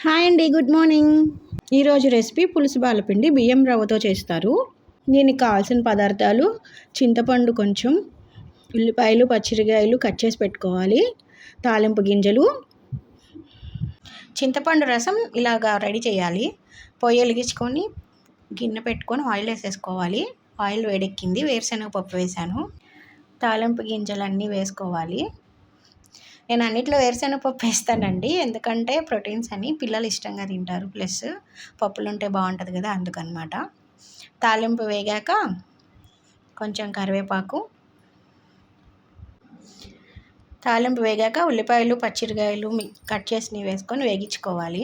Hi అండి, good morning. ఈరోజు recipe పులుసు బాలపిండి బియ్యం రవ్వతో చేస్తారు. దీనికి కావాల్సిన పదార్థాలు: చింతపండు కొంచెం, ఉల్లిపాయలు, పచ్చిమిరపకాయలు కట్ చేసి పెట్టుకోవాలి, తాలింపు గింజలు, చింతపండు రసం ఇలాగా రెడీ చేయాలి. పొయ్యి వెలిగించుకొని గిన్నె పెట్టుకొని ఆయిల్ వేసేసుకోవాలి. ఆయిల్ వేడెక్కింది, వేరుశనగ పప్పు వేసాను, తాలింపు గింజలన్నీ వేసుకోవాలి. నేను అన్నిట్లో వేరుశనగపప్పు వేస్తానండి, ఎందుకంటే ప్రోటీన్స్ అని పిల్లలు ఇష్టంగా తింటారు, ప్లస్ పప్పులు ఉంటే బాగుంటుంది కదా, అందుకనమాట. తాలింపు వేగాక కొంచెం కరివేపాకు, తాలింపు వేగాక ఉల్లిపాయలు, పచ్చిమిరపకాయలు కట్ చేసి వేసుకొని వేగించుకోవాలి.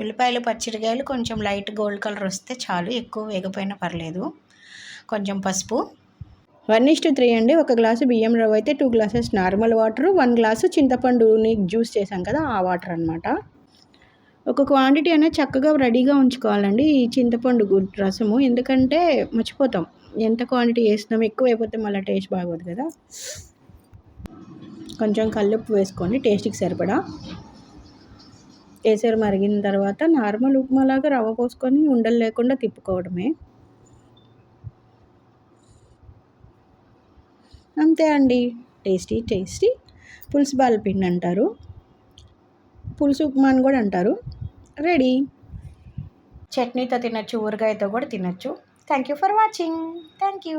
ఉల్లిపాయలు, పచ్చిమిరపకాయలు కొంచెం లైట్ గోల్డ్ కలర్ వస్తే చాలు, ఎక్కువ వేగపోయినా పర్లేదు. కొంచెం పసుపు. 1:3 అండి. 1 గ్లాసు బియ్యం రవ్వ అయితే 2 గ్లాసెస్ నార్మల్ వాటర్, 1 గ్లాసు చింతపండుని జ్యూస్ చేసాం కదా, ఆ వాటర్ అనమాట. ఒక క్వాంటిటీ అనేది చక్కగా రెడీగా ఉంచుకోవాలండి ఈ చింతపండు రసము, ఎందుకంటే మర్చిపోతాం ఎంత క్వాంటిటీ వేస్తున్నాం, ఎక్కువ అయిపోతే మళ్ళీ టేస్ట్ బాగోదు కదా. కొంచెం కల్లుప్పు వేసుకోండి టేస్ట్కి సరిపడా. కేసరి మరిగిన తర్వాత నార్మల్ ఉప్మాలాగా రవ్వ పోసుకొని ఉండలు లేకుండా తిప్పుకోవడమే. అంతే అండి, టేస్టీ పులుసు బాలపిండి అంటారు, పులుసు ఉప్మా అని కూడా అంటారు. రెడీ. చట్నీతో తినచ్చు, ఊరగాయతో కూడా తినచ్చు. Thank you for watching. Thank you.